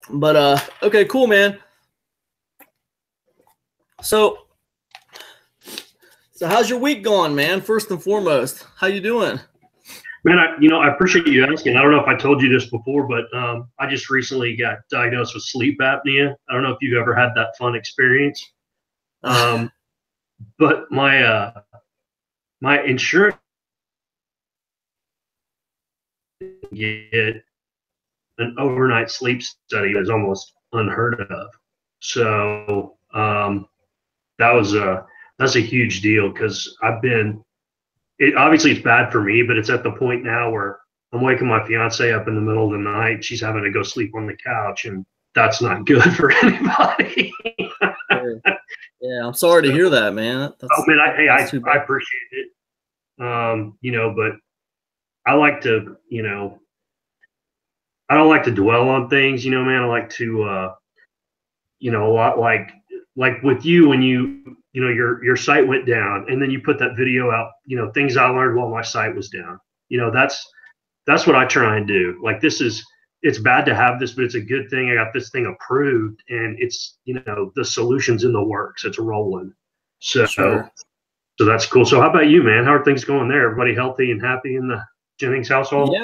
But okay, cool, man. So how's your week going, man? First and foremost, how you doing? Man, I appreciate you asking. I don't know if I told you this before, but I just recently got diagnosed with sleep apnea. I don't know if you've ever had that fun experience. Um, but my insurance get an overnight sleep study is almost unheard of. So that's a huge deal because obviously it's bad for me, but it's at the point now where I'm waking my fiance up in the middle of the night. She's having to go sleep on the couch, and that's not good for anybody. Yeah, I'm sorry to hear that, man. Oh man, I appreciate it. But I like to, I don't like to dwell on things, man. I like to, a lot like with you when your site went down and then you put that video out, things I learned while my site was down. That's what I try and do. Like it's bad to have this, but it's a good thing. I got this thing approved and it's, the solution's in the works. It's rolling. So, sure. So that's cool. So how about you, man? How are things going there? Everybody healthy and happy in the Jennings household?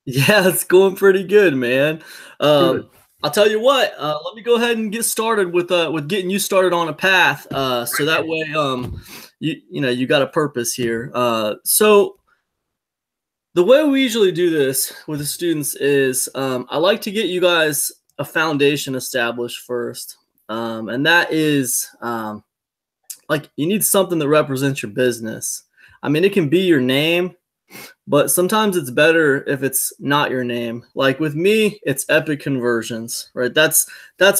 Yeah, it's going pretty good, man. Good. I'll tell you what. Let me go ahead and get started with getting you started on a path. So that way, you got a purpose here. So the way we usually do this with the students is I like to get you guys a foundation established first, and that is like you need something that represents your business. I mean, it can be your name. But sometimes it's better if it's not your name. Like with me, it's Epic Conversions, right? That's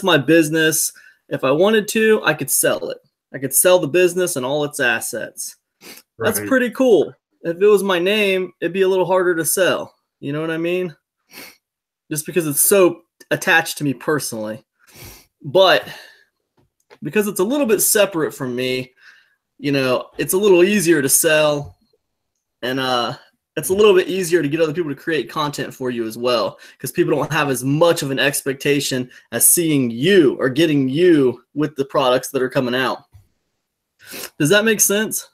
my business. If I wanted to, I could sell it. I could sell the business and all its assets. That's pretty cool. If it was my name, it'd be a little harder to sell. You know what I mean? Just because it's so attached to me personally. But because it's a little bit separate from me, it's a little easier to sell. And it's a little bit easier to get other people to create content for you as well, because people don't have as much of an expectation as seeing you or getting you with the products that are coming out. Does that make sense?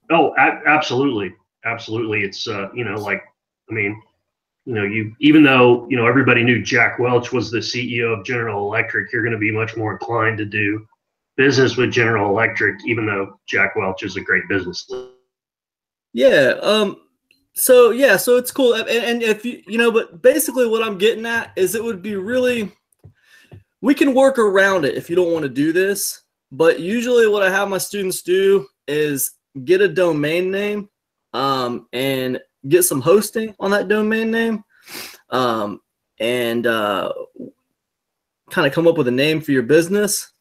Oh, absolutely. Absolutely. It's, even though, everybody knew Jack Welch was the CEO of General Electric, you're going to be much more inclined to do business with General Electric, even though Jack Welch is a great business leader. Yeah. So it's cool. And if but basically what I'm getting at is it would be we can work around it if you don't want to do this. But usually what I have my students do is get a domain name, and get some hosting on that domain name, and kind of come up with a name for your business,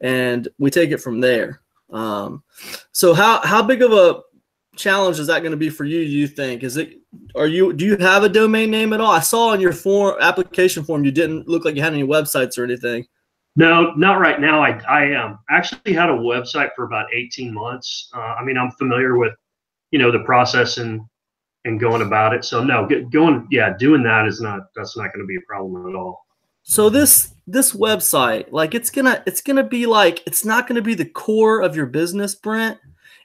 and we take it from there. So how big of a challenge is that going to be for you? Do you think? Do you have a domain name at all? I saw on your application form you didn't look like you had any websites or anything. No, not right now. I actually had a website for about 18 months. I'm familiar with the process and going about it. So no, doing that that's not going to be a problem at all. So this website, like it's gonna be like, it's not gonna be the core of your business, Brent.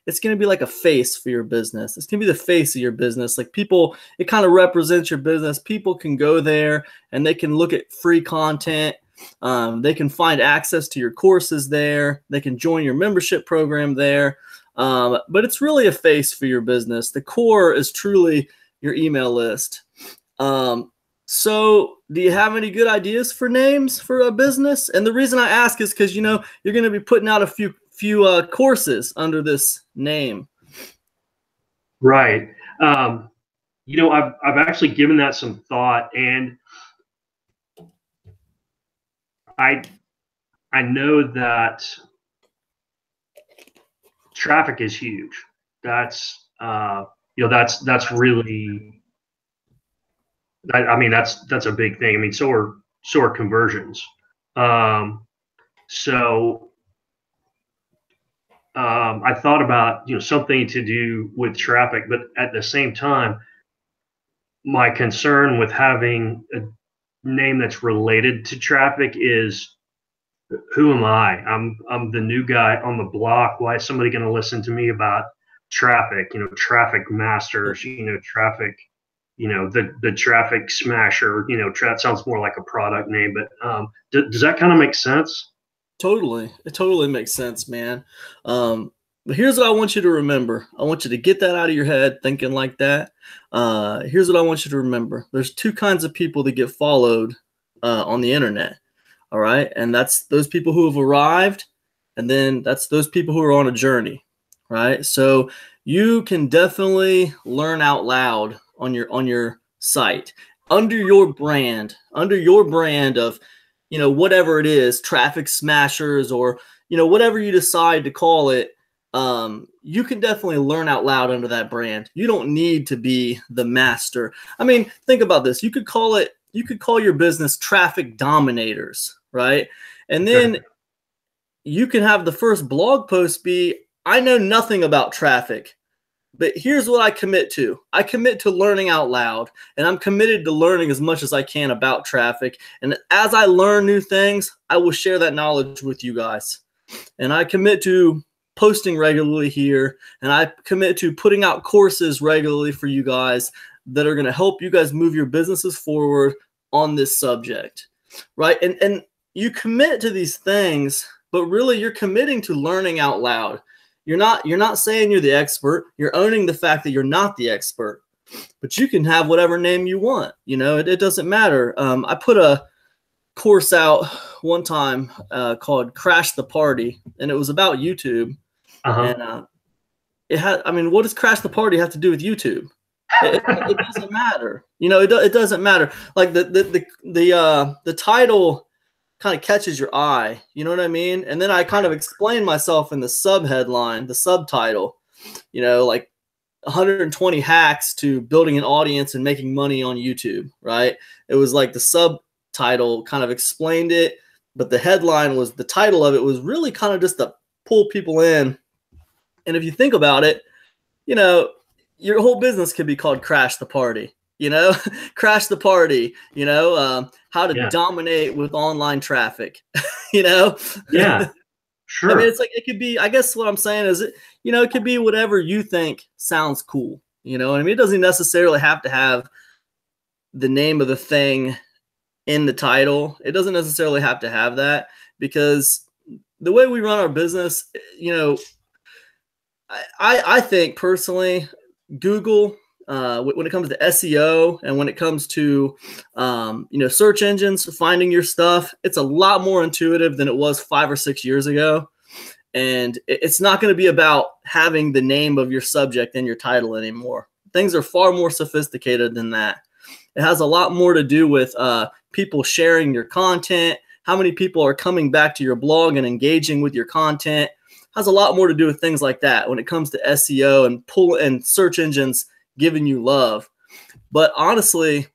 It's going to be like a face for your business. It's going to be the face of your business. Like people, it kind of represents your business. People can go there and they can look at free content. They can find access to your courses there. They can join your membership program there. But it's really a face for your business. The core is truly your email list. So do you have any good ideas for names for a business? And the reason I ask is because, you're going to be putting out a few courses under this name. Right. I've actually given that some thought, and I know that traffic is huge. That's that's really, that's a big thing. I mean, so are conversions. I thought about something to do with traffic, but at the same time, my concern with having name that's related to traffic is, who am I? I'm the new guy on the block. Why is somebody going to listen to me about traffic? You know, traffic masters. You know, traffic. You know, the traffic smasher. You know, that sounds more like a product name. But does that kind of make sense? Totally. It totally makes sense, man. But here's what I want you to remember. I want you to get that out of your head, thinking like that. Here's what I want you to remember. There's two kinds of people that get followed on the internet. All right. And that's those people who have arrived. And then that's those people who are on a journey. Right. So you can definitely learn out loud on your site under your brand of, you know, whatever it is, traffic smashers, or, you know, whatever you decide to call it. You can definitely learn out loud under that brand. You don't need to be the master. I mean, think about this. You could call your business Traffic Dominators, right? And then you can have the first blog post be, I know nothing about traffic, but here's what I commit to. I commit to learning out loud, and I'm committed to learning as much as I can about traffic. And as I learn new things, I will share that knowledge with you guys. And I commit to posting regularly here, and I commit to putting out courses regularly for you guys that are going to help you guys move your businesses forward on this subject, right? And you commit to these things, but really you're committing to learning out loud. You're not saying you're the expert. You're owning the fact that you're not the expert, but you can have whatever name you want. You know, it doesn't matter. I put a course out one time called Crash the Party, and it was about YouTube. And it had, I mean, what does Crash the Party have to do with YouTube? It doesn't matter. You know, it doesn't matter. Like the title kind of catches your eye. You know what I mean? And then I kind of explain myself in the subheadline, the subtitle, you know, like 120 hacks to building an audience and making money on YouTube, right? It was like the subtitle kind of explained it, but the headline was, the title of it was really kind of just to pull people in. And if you think about it, you know, your whole business could be called Crash the Party, you know, Crash the Party, you know, how to dominate with online traffic, you know? Yeah, sure. I mean, it's like, it could be, I guess what I'm saying is, you know, it could be whatever you think sounds cool, you know? I mean, it doesn't necessarily have to have the name of the thing in the title. It doesn't necessarily have to have that, because the way we run our business, you know, I think personally, Google, when it comes to SEO and when it comes to, you know, search engines, finding your stuff, it's a lot more intuitive than it was 5 or 6 years ago. And it's not going to be about having the name of your subject in your title anymore. Things are far more sophisticated than that. It has a lot more to do with people sharing your content, how many people are coming back to your blog and engaging with your content. Has a lot more to do with things like that when it comes to SEO and search engines giving you love. But honestly,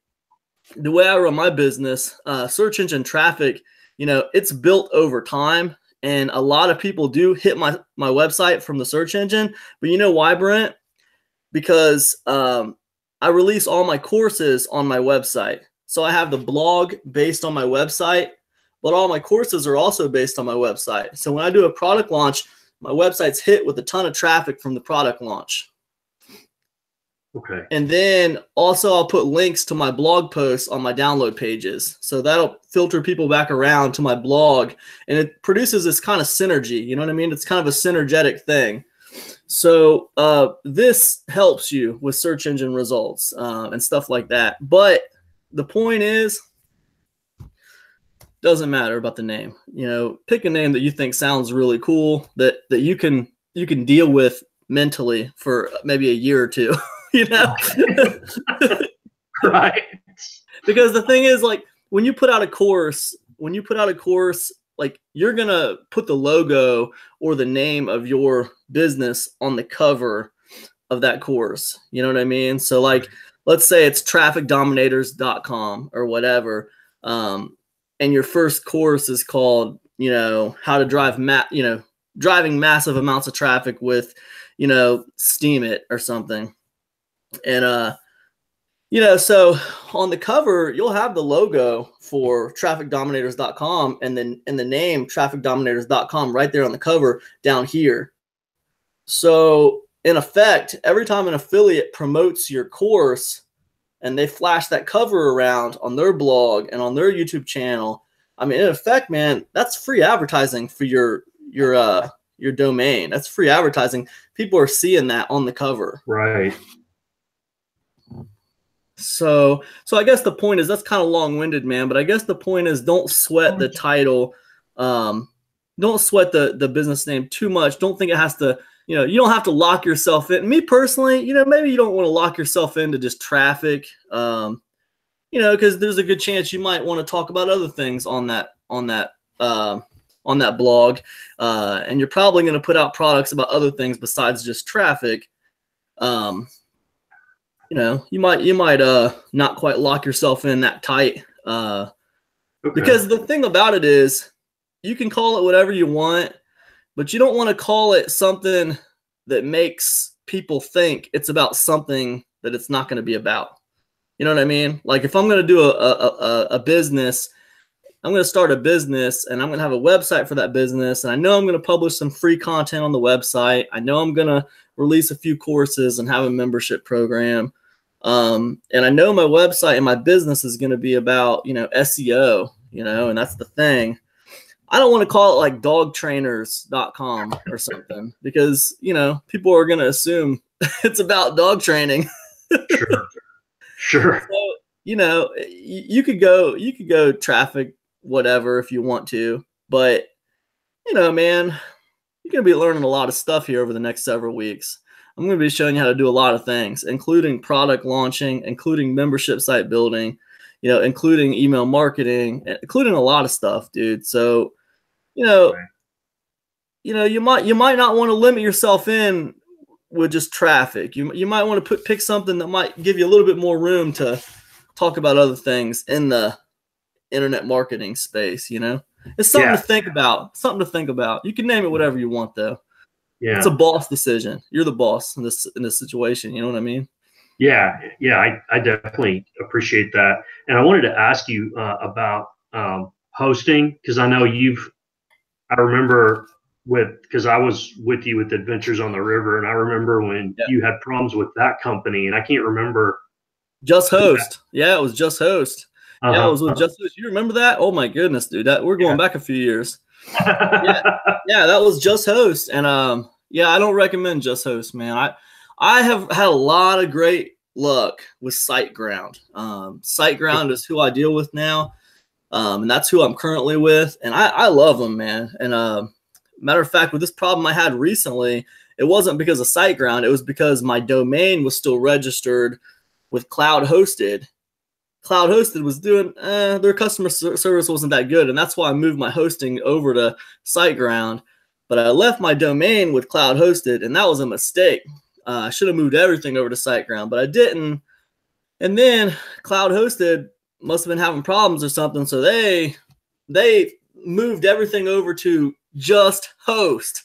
the way I run my business, search engine traffic, you know, it's built over time. And a lot of people do hit my website from the search engine. But you know why, Brent? Because I release all my courses on my website. So I have the blog based on my website, but all my courses are also based on my website. So when I do a product launch, my website's hit with a ton of traffic from the product launch. Okay. And then also I'll put links to my blog posts on my download pages. So that'll filter people back around to my blog, and it produces this kind of synergy. You know what I mean? It's kind of a synergetic thing. So this helps you with search engine results and stuff like that. But the point is, doesn't matter about the name. You know, pick a name that you think sounds really cool, that you can deal with mentally for maybe a year or two. You know, right? Because the thing is, like, when you put out a course, like, you're gonna put the logo or the name of your business on the cover of that course. You know what I mean? So, like, let's say it's trafficdominators.com or whatever. And your first course is called, you know, how to drive, driving massive amounts of traffic with, you know, Steemit or something. And So on the cover, you'll have the logo for trafficdominators.com and then in the name trafficdominators.com right there on the cover down here. So in effect, every time an affiliate promotes your course and they flash that cover around on their blog and on their YouTube channel, I mean, in effect, man, that's free advertising for your domain. That's free advertising. People are seeing that on the cover. Right. So I guess the point is, that's kind of long-winded, man, but I guess the point is, don't sweat the title. Don't sweat the business name too much. Don't think it has to, you don't have to lock yourself in. Me personally, maybe you don't want to lock yourself into just traffic, because there's a good chance you might want to talk about other things on that blog. And you're probably going to put out products about other things besides just traffic. You might not quite lock yourself in that tight, because the thing about it is, you can call it whatever you want, but you don't want to call it something that makes people think it's about something that it's not going to be about. You know what I mean? Like, if I'm going to do a business, I'm going to start a business and I'm going to have a website for that business, and I know I'm going to publish some free content on the website. I know I'm going to release a few courses and have a membership program. And I know my website and my business is going to be about, SEO, and that's the thing. I don't want to call it like dogtrainers.com or something, because, people are going to assume it's about dog training. Sure. So, you could go traffic, whatever, if you want to, but, man, you're going to be learning a lot of stuff here over the next several weeks. I'm going to be showing you how to do a lot of things, including product launching, including membership site building, including email marketing, including a lot of stuff, dude. So, you might not want to limit yourself in with just traffic. You might want to pick something that might give you a little bit more room to talk about other things in the internet marketing space. It's something to think about. Something to think about. You can name it whatever you want, though. Yeah, it's a boss decision. You're the boss in this situation. You know what I mean? Yeah, I definitely appreciate that. And I wanted to ask you about hosting, because I know I remember because I was with you with Adventures on the River, and I remember when you had problems with that company, and I can't remember. Just Host. Yeah, it was Just Host. Yeah, it was with Just Host. You remember that? Oh my goodness, dude. We're going back a few years. Yeah, that was Just Host. And I don't recommend Just Host, man. I have had a lot of great luck with SiteGround. SiteGround is who I deal with now. And that's who I'm currently with. And I love them, man. And matter of fact, with this problem I had recently, it wasn't because of SiteGround. It was because my domain was still registered with Cloud Hosted. Cloud Hosted was doing, their customer service wasn't that good. And that's why I moved my hosting over to SiteGround. But I left my domain with Cloud Hosted, and that was a mistake. I should have moved everything over to SiteGround, but I didn't. And then Cloud Hosted must have been having problems or something. So they moved everything over to Just Host,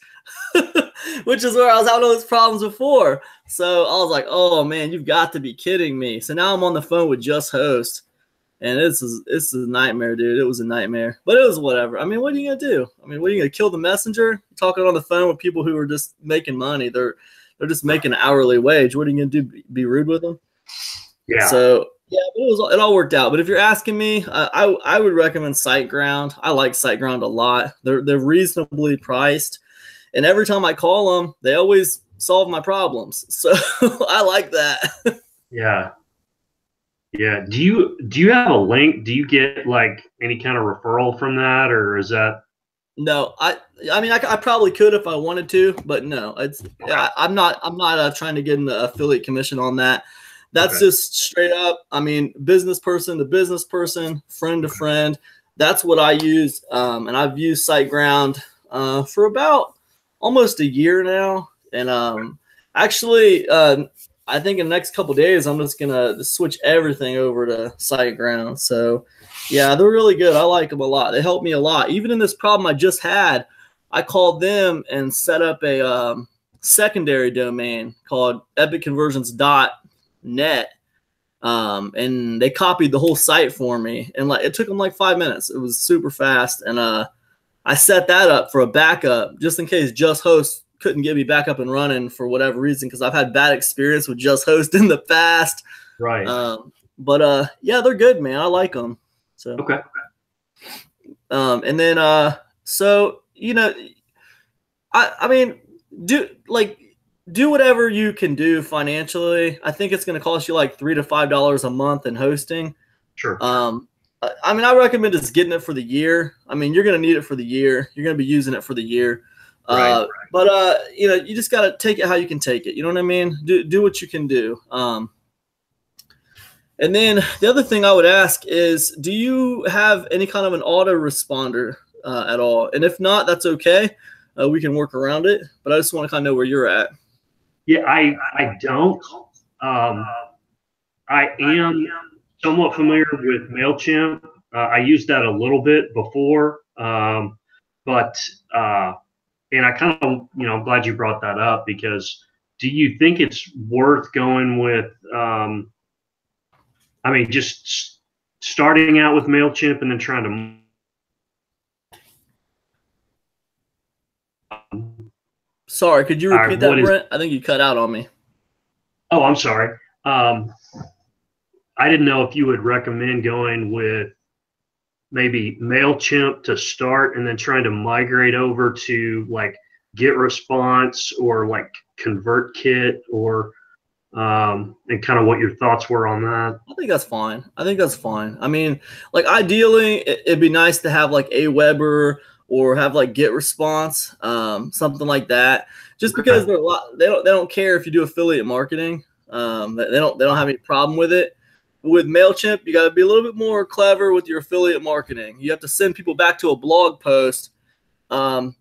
which is where I was having all those problems before. So I was like, oh man, you've got to be kidding me. So now I'm on the phone with Just Host, and it's a nightmare, dude. It was a nightmare, but it was whatever. I mean, what are you going to do? I mean, what are you going to kill the messenger? You're talking on the phone with people who are just making money. They're just making an hourly wage. What are you going to do? Be rude with them? Yeah. So yeah, it all worked out. But if you're asking me, I would recommend SiteGround. I like SiteGround a lot. They're reasonably priced, and every time I call them, they always solve my problems. So I like that. Yeah. Yeah. Do you have a link? Do you get like any kind of referral from that, or is that? No, I mean, I probably could if I wanted to, but no, I'm not trying to get an affiliate commission on that. That's just straight up. I mean, business person to business person, friend to friend. That's what I use. And I've used SiteGround for about almost a year now. And actually, I think in the next couple of days, I'm just gonna switch everything over to SiteGround. So yeah, they're really good. I like them a lot. They helped me a lot. Even in this problem I just had, I called them and set up a secondary domain called epicconversions.net. and they copied the whole site for me. And like it took them like 5 minutes. It was super fast. And I set that up for a backup just in case Just Host couldn't get me back up and running for whatever reason, because I've had bad experience with Just Host in the past. Right. But yeah, they're good, man. I like them. So okay. And then so you know, I mean, do whatever you can do financially. I think it's going to cost you like $3 to $5 a month in hosting. Sure. I mean, I recommend just getting it for the year. I mean, you're going to need it for the year. You're going to be using it for the year. Right. But you know, you just got to take it how you can take it. You know what I mean? Do what you can do. And then the other thing I would ask is, do you have any kind of an autoresponder at all? And if not, that's okay. We can work around it. But I just want to kind of know where you're at. Yeah, I don't. I am somewhat familiar with MailChimp. I used that a little bit before, but and I kind of, you know, I'm glad you brought that up, because do you think it's worth going with, I mean, just starting out with MailChimp and then trying to. Sorry, could you repeat that, Brent? I think you cut out on me. Oh, I'm sorry. I didn't know if you would recommend going with maybe MailChimp to start and then trying to migrate over to like GetResponse or like ConvertKit, or and kind of what your thoughts were on that. I think that's fine. I mean, like ideally, it'd be nice to have like Aweber or have like GetResponse, something like that. Just because they're they don't care if you do affiliate marketing. They don't have any problem with it. With MailChimp, you got to be a little bit more clever with your affiliate marketing. You have to send people back to a blog post, and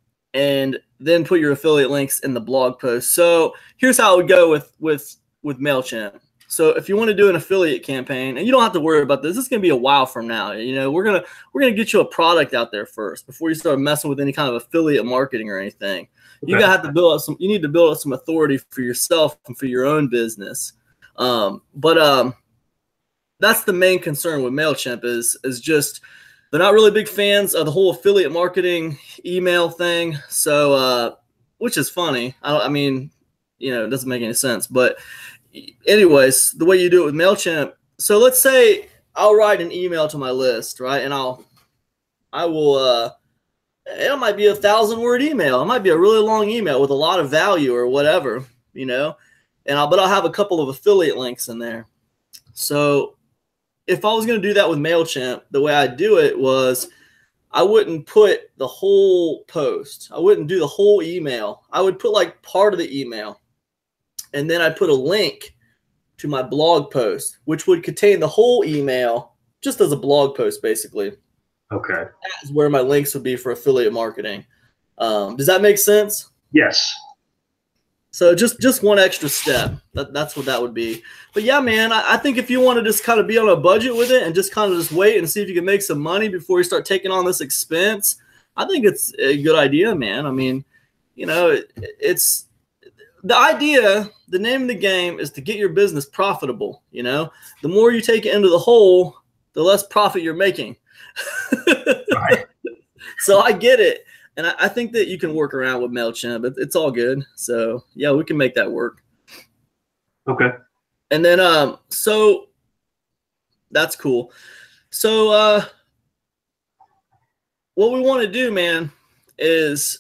then put your affiliate links in the blog post. So here's how it would go with MailChimp. So if you want to do an affiliate campaign, and you don't have to worry about this, it's going to be a while from now. You know, we're gonna get you a product out there first before you start messing with any kind of affiliate marketing or anything. You got to build up you need to build up some authority for yourself and for your own business. But that's the main concern with MailChimp is just they're not really big fans of the whole affiliate marketing email thing. So, which is funny. I mean, you know, it doesn't make any sense. But anyways, the way you do it with MailChimp. So let's say I'll write an email to my list, right? And I will, it might be a 1,000-word email. It might be a really long email with a lot of value or whatever, you know, but I'll have a couple of affiliate links in there. So if I was going to do that with MailChimp, the way I do it was I wouldn't put the whole post. I wouldn't do the whole email. I would put like part of the email, and then I'd put a link to my blog post, which would contain the whole email just as a blog post, basically. Okay. That's where my links would be for affiliate marketing. Does that make sense? Yes. So just one extra step. That's what that would be. But yeah, man, I think if you want to just kind of be on a budget with it and just kind of just wait and see if you can make some money before you start taking on this expense, I think it's a good idea, man. I mean, you know, it's the idea, the name of the game is to get your business profitable. You know, the more you take it into the hole, the less profit you're making. Right. So I get it. And I think that you can work around with MailChimp. It's all good. So, yeah, we can make that work. Okay. And then, so that's cool. So what we want to do, man, is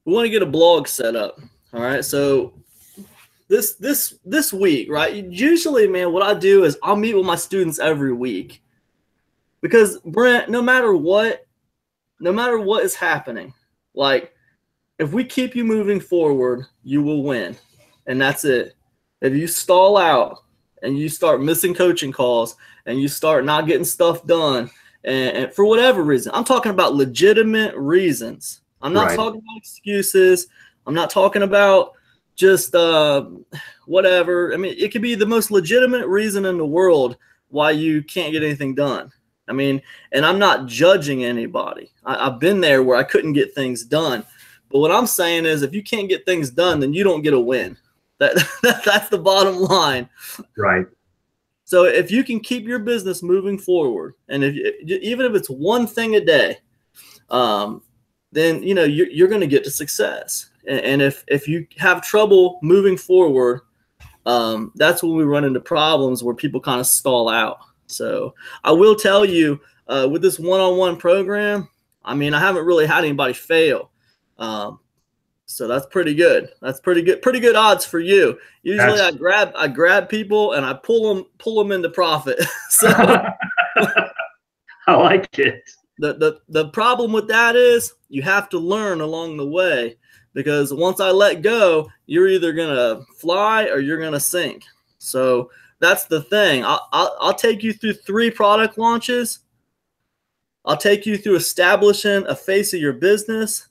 we want to get a blog set up. All right. So this week, right? Usually, man, what I do is I'll meet with my students every week. Because, Brent, no matter what is happening, like if we keep you moving forward, you will win. And that's it. If you stall out and you start missing coaching calls and you start not getting stuff done, and for whatever reason, I'm talking about legitimate reasons. I'm not talking about excuses. I'm not talking about just whatever. I mean, it could be the most legitimate reason in the world why you can't get anything done. I mean, and I'm not judging anybody. I've been there where I couldn't get things done. But what I'm saying is if you can't get things done, then you don't get a win. That's the bottom line. Right. So if you can keep your business moving forward, and even if it's one thing a day, then you're going to get to success. And if you have trouble moving forward, that's when we run into problems where people kind of stall out. So I will tell you, with this one-on-one program, I mean, I haven't really had anybody fail. So that's pretty good. That's pretty good odds for you. Usually I grab people and I pull them into profit. So I like it. The problem with that is you have to learn along the way, because once I let go, you're either going to fly or you're going to sink. So that's the thing. I'll take you through 3 product launches. I'll take you through establishing a face of your business,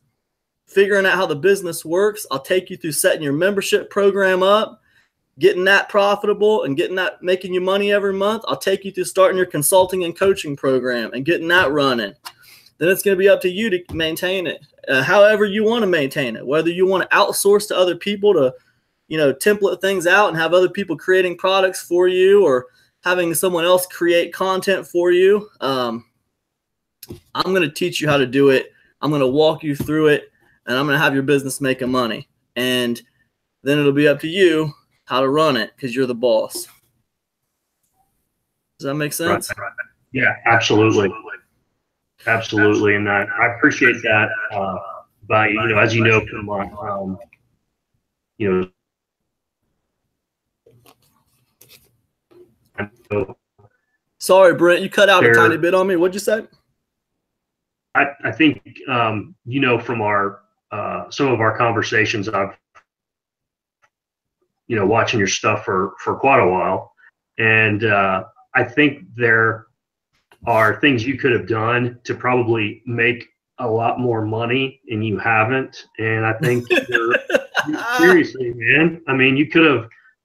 figuring out how the business works. I'll take you through setting your membership program up, getting that profitable and getting that making you money every month. I'll take you through starting your consulting and coaching program and getting that running. Then it's going to be up to you to maintain it, however you want to maintain it, whether you want to outsource to other people to, template things out and have other people creating products for you, or having someone else create content for you. I'm going to teach you how to do it. I'm going to walk you through it, and I'm going to have your business making money. And then it'll be up to you how to run it, because you're the boss. Does that make sense? Right. Yeah, absolutely. Absolutely. And I appreciate that. By, as you know, from Sorry, Brent, you cut out a tiny bit on me. What'd you say? I think, from our some of our conversations, I've, watching your stuff for quite a while. And I think there are things you could have done to probably make a lot more money, and you haven't. And I think seriously, man, I mean,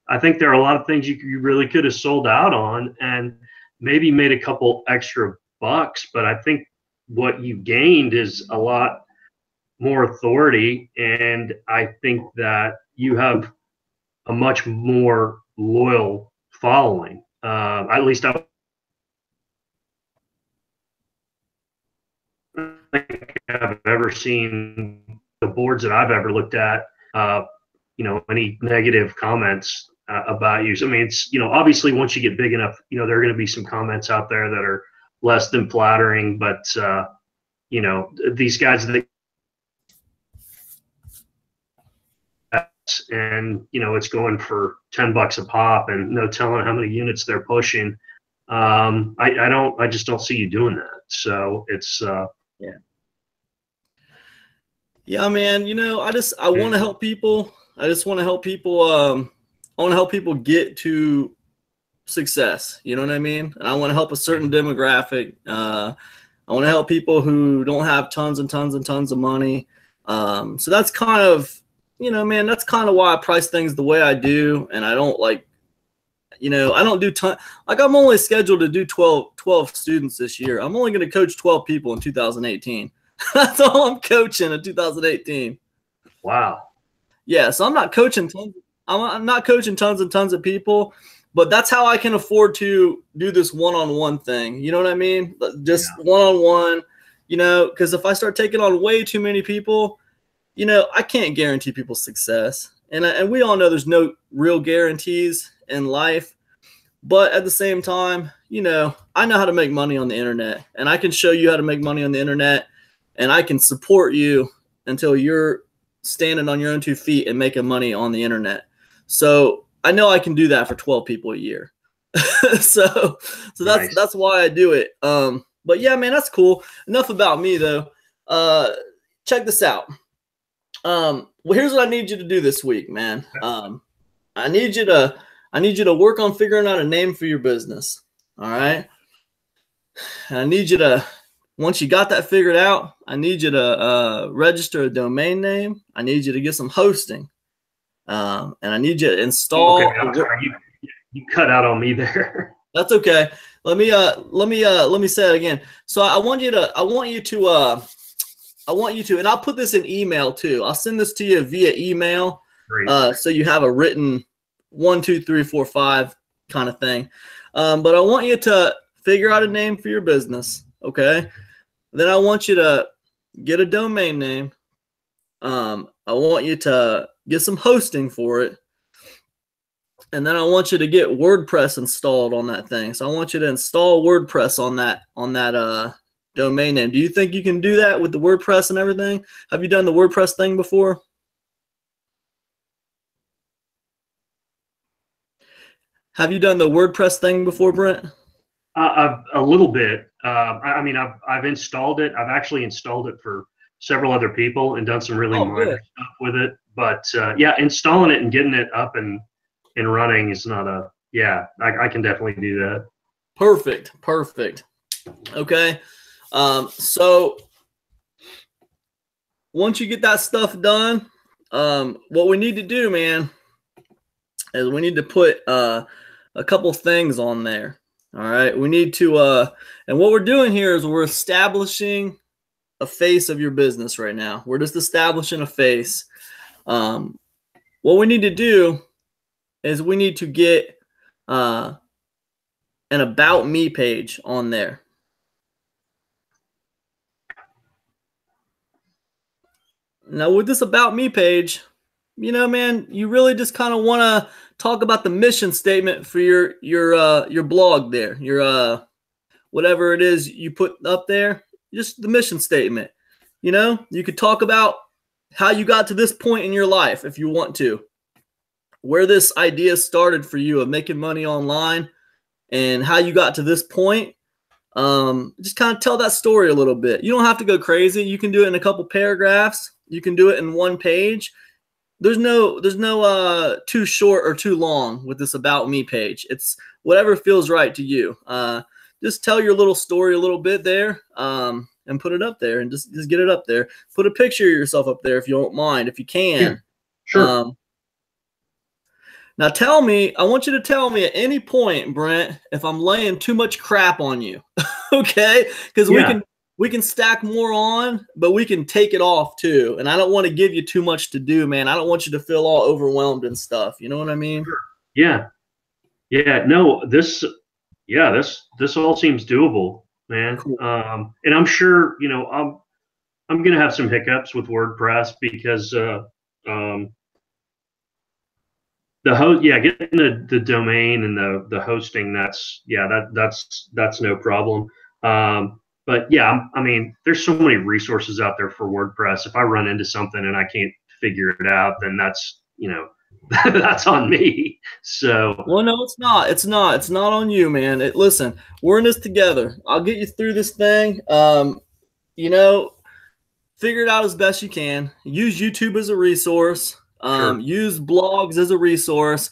I think there are a lot of things you really could have sold out on and maybe made a couple extra bucks. But I think what you gained is a lot more authority. And I think that you have a much more loyal following. At least I think I've ever seen the boards that I've ever looked at, any negative comments about you. So, I mean, it's, obviously once you get big enough, there are going to be some comments out there that are less than flattering, but, these guys that, and, it's going for $10 a pop and no telling how many units they're pushing. I just don't see you doing that. So it's, Yeah, man, I want to help people. I just want to help people. I want to help people get to success. You know what I mean? And I want to help a certain demographic. I want to help people who don't have tons and tons and tons of money. So that's kind of, man, that's kind of why I price things the way I do. And I don't I don't do I'm only scheduled to do 12 students this year. I'm only going to coach 12 people in 2018. That's all I'm coaching in 2018. Wow. Yeah, so I'm not coaching tons. I'm not coaching tons and tons of people, but that's how I can afford to do this one-on-one thing. You know what I mean? Just one-on-one. Because if I start taking on way too many people, I can't guarantee people's success. And we all know there's no real guarantees in life. But at the same time, I know how to make money on the internet, and I can show you how to make money on the internet. And I can support you until you're standing on your own 2 feet and making money on the internet. So I know I can do that for 12 people a year. so nice. That's why I do it. But yeah, man, that's cool. Enough about me though. Check this out. Well, here's what I need you to do this week, man. I need you to work on figuring out a name for your business. All right. And I need you to, once you got that figured out, I need you to register a domain name. I need you to get some hosting, and I need you to install. Okay, I'm sorry. You cut out on me there. That's okay. Let me say it again. So I want you to, and I'll put this in email too. I'll send this to you via email. Great. So you have a written 1, 2, 3, 4, 5 kind of thing. But I want you to figure out a name for your business, okay? Then I want you to get a domain name. I want you to get some hosting for it. And then I want you to get WordPress installed on that thing. So I want you to install WordPress on that domain name. Do you think you can do that with the WordPress and everything? Have you done the WordPress thing before? Have you done the WordPress thing before, Brent? A little bit. I mean, I've installed it. I've actually installed it for several other people and done some really minor stuff with it. But yeah, installing it and getting it up and running is not a, yeah, I can definitely do that. Perfect. Okay. So once you get that stuff done, what we need to do, man, is we need to put a couple things on there. All right. We need to, and what we're doing here is we're establishing a face of your business right now. We're just establishing a face. What we need to do is we need to get an About Me page on there. Now with this About Me page, you know, man, you really just kind of want to talk about the mission statement for your blog there, your whatever it is you put up there, just the mission statement. You know, you could talk about how you got to this point in your life if you want to, where this idea started for you of making money online and how you got to this point. Just kind of tell that story a little bit. You don't have to go crazy. You can do it in a couple paragraphs. You can do it in one page. There's no too short or too long with this About Me page. It's whatever feels right to you. Just tell your little story a little bit there, and put it up there, and just get it up there. Put a picture of yourself up there if you don't mind, if you can. Yeah, sure. Now I want you to tell me at any point, Brent, if I'm laying too much crap on you, okay? Because we can stack more on, but we can take it off too. And I don't want to give you too much to do, man. I don't want you to feel all overwhelmed and stuff. You know what I mean? Sure. Yeah. No, this all seems doable, man. Cool. And I'm sure, you know, I'm going to have some hiccups with WordPress because, getting the domain and the hosting, that's no problem. But yeah, I mean, there's so many resources out there for WordPress. If I run into something and I can't figure it out, then that's, you know, that's on me. So, well, no, it's not. It's not on you, man. Listen, we're in this together. I'll get you through this thing. You know, figure it out as best you can. Use YouTube as a resource. Sure. Use blogs as a resource.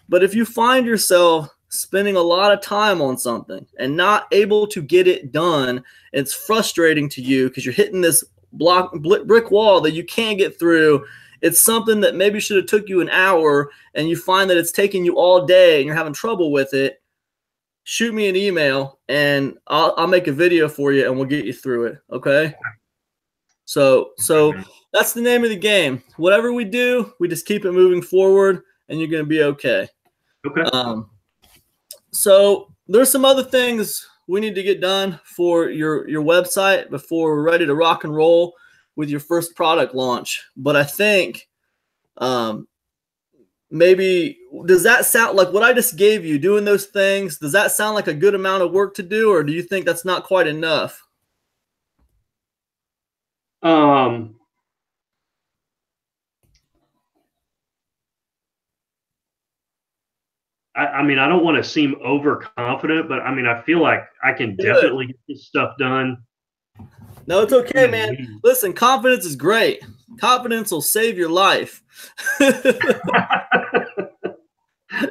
But if you find yourself spending a lot of time on something and not able to get it done, it's frustrating to you because you're hitting this brick wall that you can't get through. It's something that maybe should have took you an hour and you find that it's taking you all day and you're having trouble with it. Shoot me an email and I'll make a video for you and we'll get you through it. Okay. So that's the name of the game. Whatever we do, we just keep it moving forward and you're going to be okay. Okay. So there's some other things we need to get done for your website before we're ready to rock and roll with your first product launch. But I think maybe, does that sound like what I just gave you, doing those things? Does that sound like a good amount of work to do, or do you think that's not quite enough? I mean, I don't want to seem overconfident, but I mean, I feel like I can definitely get this stuff done. No, it's okay, man. Listen, confidence is great. Confidence will save your life.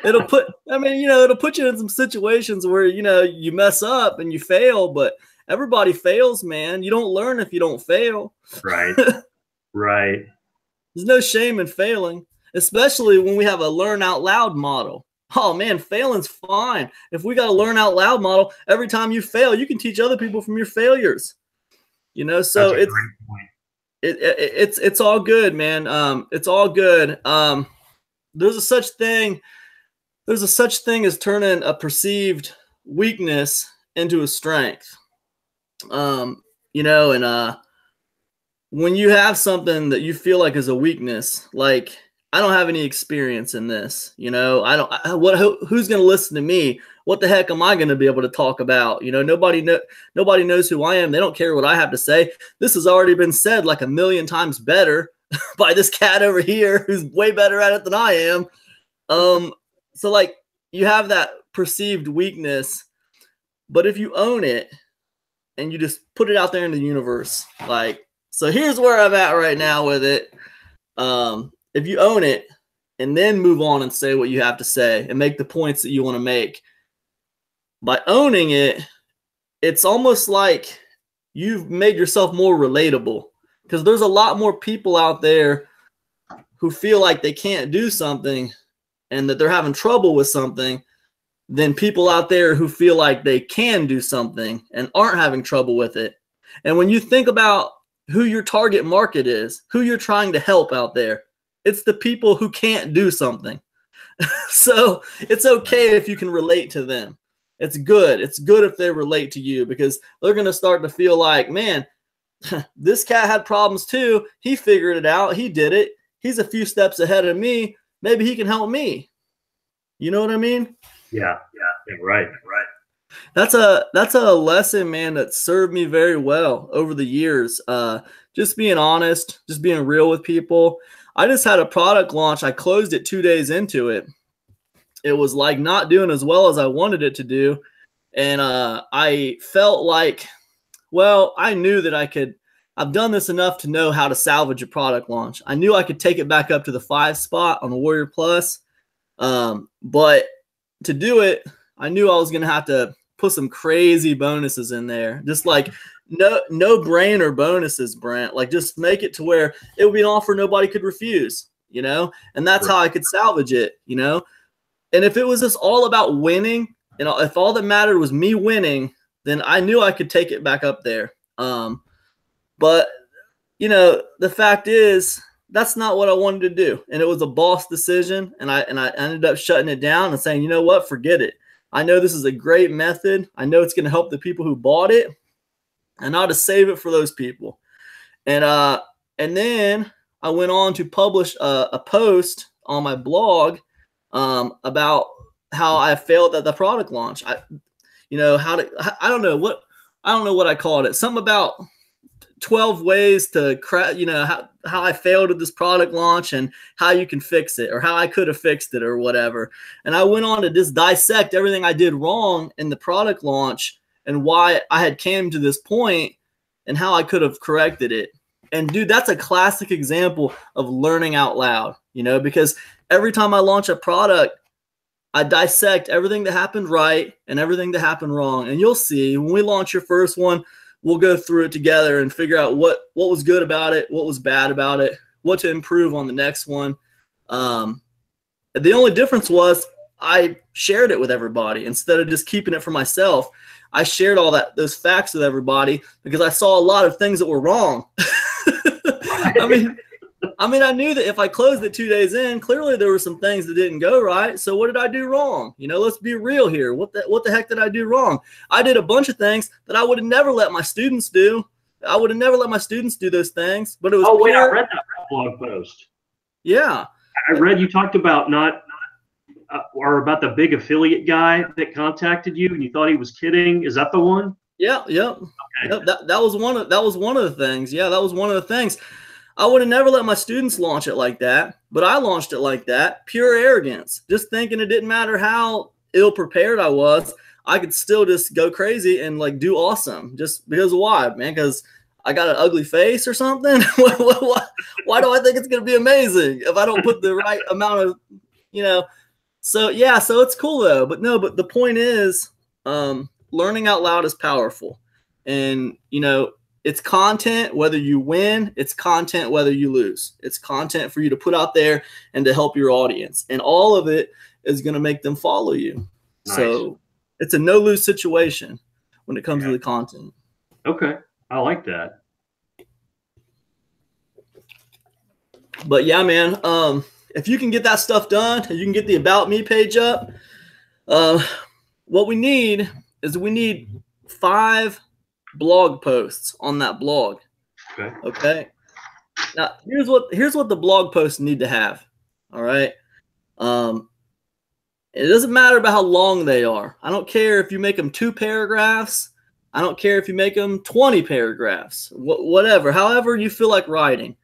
It'll put you in some situations where, you know, you mess up and you fail, but everybody fails, man. You don't learn if you don't fail. Right. Right. There's no shame in failing, especially when we have a learn out loud model. Oh man, failing's fine. If we got a learn out loud model, every time you fail, you can teach other people from your failures. You know, so it's all good, man. It's all good. There's there's a such thing as turning a perceived weakness into a strength. You know, and when you have something that you feel like is a weakness, like I don't have any experience in this, you know, who's going to listen to me? What the heck am I going to be able to talk about? You know, nobody knows who I am. They don't care what I have to say. This has already been said like a million times better by this cat over here who's way better at it than I am. So like you have that perceived weakness, but if you own it and you just put it out there in the universe, like, so here's where I'm at right now with it. If you own it and then move on and say what you have to say and make the points that you want to make, by owning it, it's almost like you've made yourself more relatable, because there's a lot more people out there who feel like they can't do something and that they're having trouble with something than people out there who feel like they can do something and aren't having trouble with it. And when you think about who your target market is, who you're trying to help out there, it's the people who can't do something. So it's okay if you can relate to them. It's good. It's good if they relate to you, because they're going to start to feel like, man, this cat had problems too. He figured it out. He did it. He's a few steps ahead of me. Maybe he can help me. You know what I mean? Yeah, right. That's a lesson, man, that served me very well over the years. Just being honest, just being real with people. I just had a product launch. I closed it 2 days into it. It was like not doing as well as I wanted it to do. And I felt like, well, I knew that I've done this enough to know how to salvage a product launch. I knew I could take it back up to the 5 spot on the Warrior Plus. But to do it, I knew I was going to have to put some crazy bonuses in there. Just like no-brainer bonuses, Brent. Like just make it to where it would be an offer nobody could refuse, you know? And that's how I could salvage it, you know? And if it was just all about winning, you know, if all that mattered was me winning, then I knew I could take it back up there. But, you know, the fact is that's not what I wanted to do. And it was a boss decision. And I ended up shutting it down and saying, you know what, forget it. I know this is a great method. I know it's going to help the people who bought it. And I'll just save it for those people. And then I went on to publish a post on my blog about how I failed at the product launch. I don't know what I called it. Something about 12 ways to how I failed at this product launch and how you can fix it, or how I could have fixed it, or whatever. And I went on to just dissect everything I did wrong in the product launch and why I had came to this point and how I could have corrected it. And dude, that's a classic example of learning out loud, you know, because every time I launch a product, I dissect everything that happened right and everything that happened wrong. And you'll see when we launch your first one, we'll go through it together and figure out what was good about it, what was bad about it, what to improve on the next one. The only difference was I shared it with everybody instead of just keeping it for myself. I shared all those facts with everybody because I saw a lot of things that were wrong. I mean, I knew that if I closed it 2 days in, clearly there were some things that didn't go right. So what did I do wrong? You know, let's be real here. What the heck did I do wrong? I did a bunch of things that I would have never let my students do. I would have never let my students do those things. But it was wait, I read that blog post. Yeah. I read you talked about or about the big affiliate guy that contacted you and you thought he was kidding. Is that the one? Yeah. Yep. Okay. Yep. That was one of the things. Yeah, that was one of the things. I would have never let my students launch it like that, but I launched it like that. Pure arrogance, just thinking it didn't matter how ill prepared I was. I could still just go crazy and like do awesome just because why, man? Because I got an ugly face or something. Why do I think it's going to be amazing if I don't put the right amount of, you know? So yeah, so it's cool though. But the point is, learning out loud is powerful, and you know. It's content whether you win. It's content whether you lose. It's content for you to put out there and to help your audience. And all of it is going to make them follow you. Nice. So it's a no-lose situation when it comes to the content. Okay. I like that. But yeah, man, if you can get that stuff done, if you can get the About Me page up, what we need is 5 blog posts on that blog. Okay. Now here's what the blog posts need to have. All right. It doesn't matter about how long they are. I don't care if you make them 2 paragraphs. I don't care if you make them 20 paragraphs. Whatever. However you feel like writing.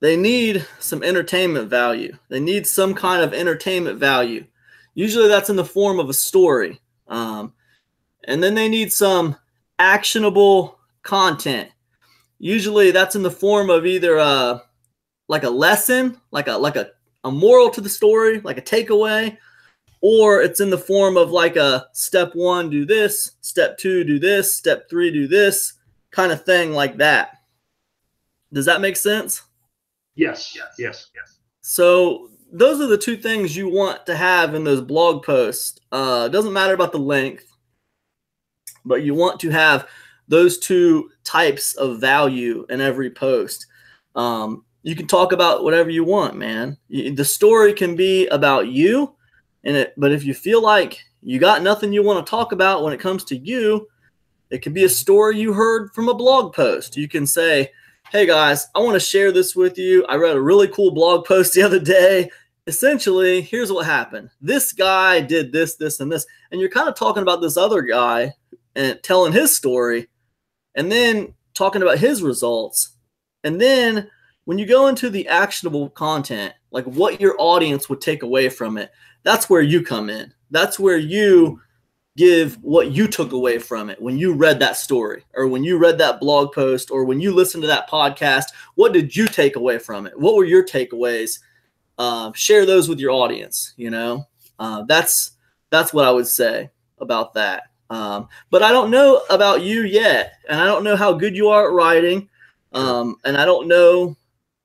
They need some entertainment value. They need some kind of entertainment value. Usually that's in the form of a story. And then they need some actionable content. Usually that's in the form of either like a lesson, like a moral to the story, like a takeaway, or it's in the form of like a step 1, do this, step 2, do this, step 3, do this kind of thing like that. Does that make sense? Yes. So those are the 2 things you want to have in those blog posts. It doesn't matter about the length, but you want to have those 2 types of value in every post. You can talk about whatever you want, man. The story can be about you, but if you feel like you got nothing you want to talk about when it comes to you, it could be a story you heard from a blog post. You can say, hey guys, I want to share this with you. I read a really cool blog post the other day. Essentially, here's what happened. This guy did this, this, and this. And you're kind of talking about this other guy and telling his story and then talking about his results. And then when you go into the actionable content, like what your audience would take away from it, that's where you come in. That's where you give what you took away from it when you read that story or when you read that blog post or when you listened to that podcast. What did you take away from it? What were your takeaways? Share those with your audience. That's what I would say about that. But I don't know about you yet, and I don't know how good you are at writing, and I don't know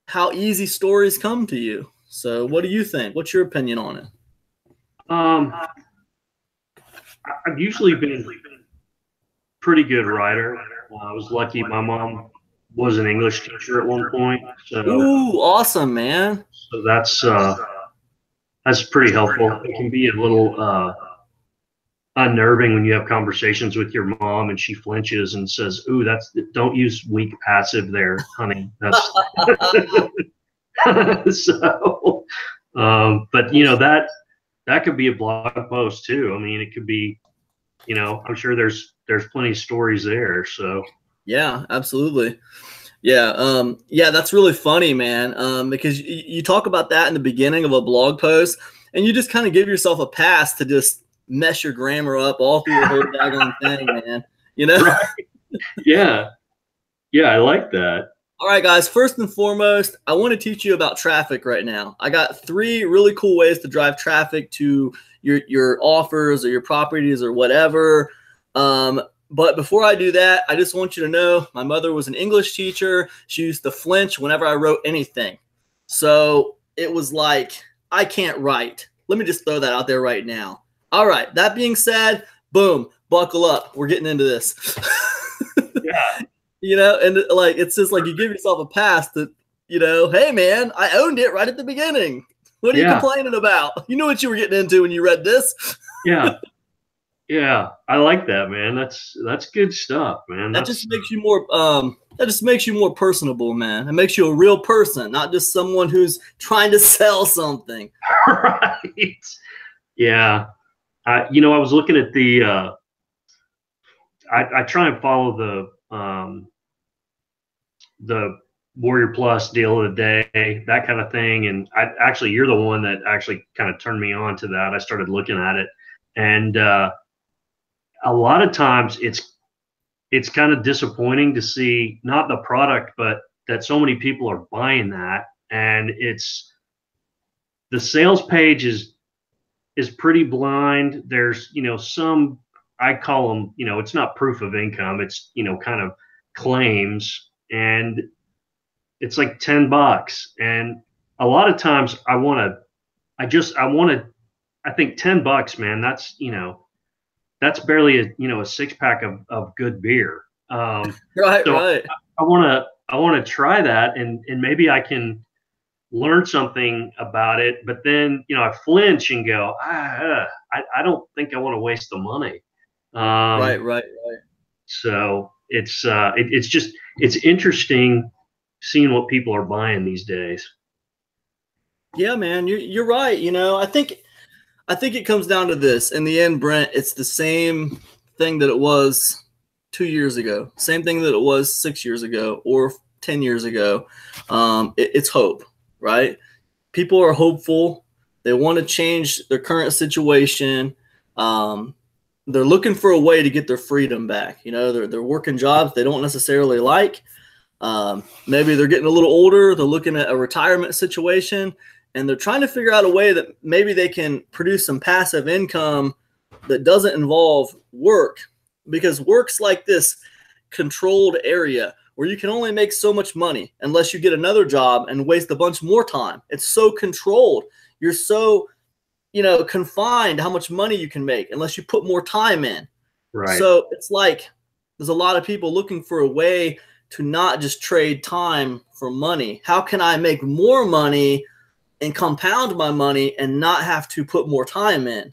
how easy stories come to you. So what do you think? What's your opinion on it? I've usually been a pretty good writer. I was lucky. My mom was an English teacher at one point. So, ooh, awesome, man. So that's pretty helpful. It can be a little unnerving when you have conversations with your mom and she flinches and says, "Ooh, don't use weak passive there, honey." That's so. But that could be a blog post too. I mean, it could be, I'm sure there's plenty of stories there. So yeah, absolutely. Yeah. That's really funny, man. Because you talk about that in the beginning of a blog post and you just kind of give yourself a pass to just mess your grammar up all through the whole daggone thing, man. Right. Yeah. Yeah. I like that. All right, guys, first and foremost, I want to teach you about traffic right now. I got 3 really cool ways to drive traffic to your offers or your properties or whatever. But before I do that, I just want you to know my mother was an English teacher. She used to flinch whenever I wrote anything. So it was like, I can't write. Let me just throw that out there right now. All right, that being said, boom, buckle up. We're getting into this. Yeah. And like it's just like you give yourself a pass that, hey man, I owned it right at the beginning. What are you complaining about? You knew what you were getting into when you read this. Yeah. Yeah. I like that, man. That's good stuff, man. That just makes you more personable, man. It makes you a real person, not just someone who's trying to sell something. Right. Yeah. I was looking at the I try and follow the Warrior Plus deal of the day, that kind of thing. And you're the one that actually kind of turned me on to that. I started looking at it, and a lot of times it's kind of disappointing to see not the product, but that so many people are buying that. And the sales page is pretty blind. There's, some, I call them, it's not proof of income. It's, kind of claims, and it's like $10. And a lot of times I think $10, man, that's barely a 6-pack of good beer. Right. I want I want to try that, and maybe I can learn something about it. But then, I flinch and go, I don't think I want to waste the money. Right, Um, right. so it's interesting seeing what people are buying these days. Yeah, man, you're right. I think it comes down to this. In the end, Brent, it's the same thing that it was 2 years ago, same thing that it was 6 years ago or 10 years ago. It's hope, right? People are hopeful. They want to change their current situation. Um, they're looking for a way to get their freedom back. They're working jobs they don't necessarily like. Maybe they're getting a little older. They're looking at a retirement situation, and they're trying to figure out a way that maybe they can produce some passive income that doesn't involve work, because work's like this controlled area where you can only make so much money unless you get another job and waste a bunch more time. It's so controlled. You're so, confined how much money you can make unless you put more time in. Right. So it's like there's a lot of people looking for a way to not just trade time for money. How can I make more money and compound my money and not have to put more time in?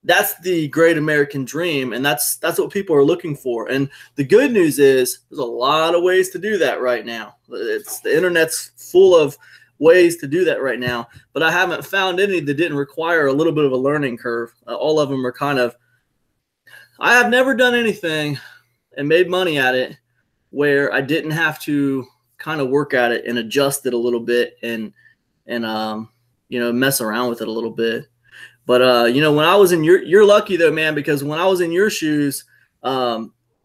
That's the great American dream, and that's what people are looking for. And the good news is there's a lot of ways to do that right now. The internet's full of ways to do that right now, but I haven't found any that didn't require a little bit of a learning curve. All of them are kind of, I have never done anything and made money at it where I didn't have to kind of work at it and adjust it a little bit and mess around with it a little bit. But when I was in you're lucky though, man, because when I was in your shoes,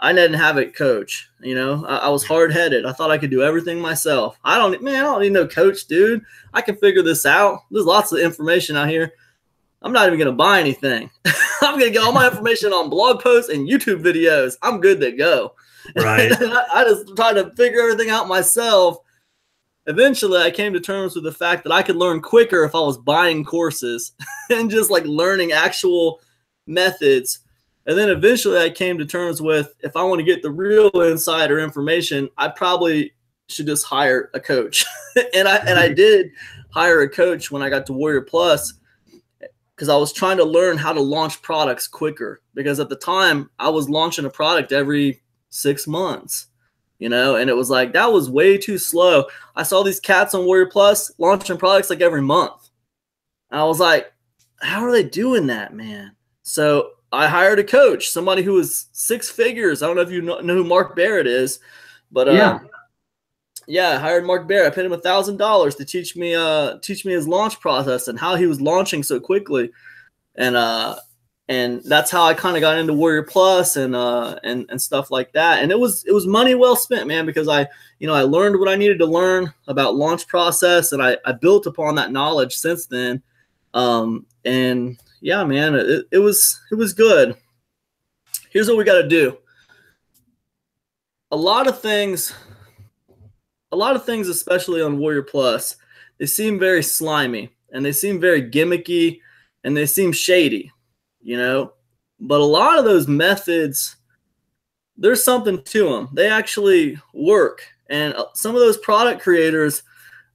I didn't have a coach. I was hard headed. I thought I could do everything myself. I don't need no coach, dude. I can figure this out. There's lots of information out here. I'm not even gonna buy anything. I'm gonna get all my information on blog posts and YouTube videos. I'm good to go. Right. I just tried to figure everything out myself. Eventually, I came to terms with the fact that I could learn quicker if I was buying courses and just like learning actual methods. And then eventually I came to terms with, if I want to get the real insider information, I probably should just hire a coach. and I did hire a coach when I got to Warrior Plus, because I was trying to learn how to launch products quicker. Because at the time, I was launching a product every 6 months. And it was like, that was way too slow. I saw these cats on Warrior Plus launching products like every month. And I was like, how are they doing that, man? So I hired a coach, somebody who was 6 figures. I don't know if you know who Mark Barrett is, but I hired Mark Barrett. I paid him $1,000 to teach me his launch process and how he was launching so quickly. And that's how I kind of got into Warrior Plus and stuff like that. And it was money well spent, man, because I learned what I needed to learn about launch process, and I built upon that knowledge since then. And yeah, man, it was good. Here's what we got to do. A lot of things, especially on Warrior Plus, they seem very slimy and they seem very gimmicky and they seem shady. But a lot of those methods, there's something to them. They actually work. And some of those product creators,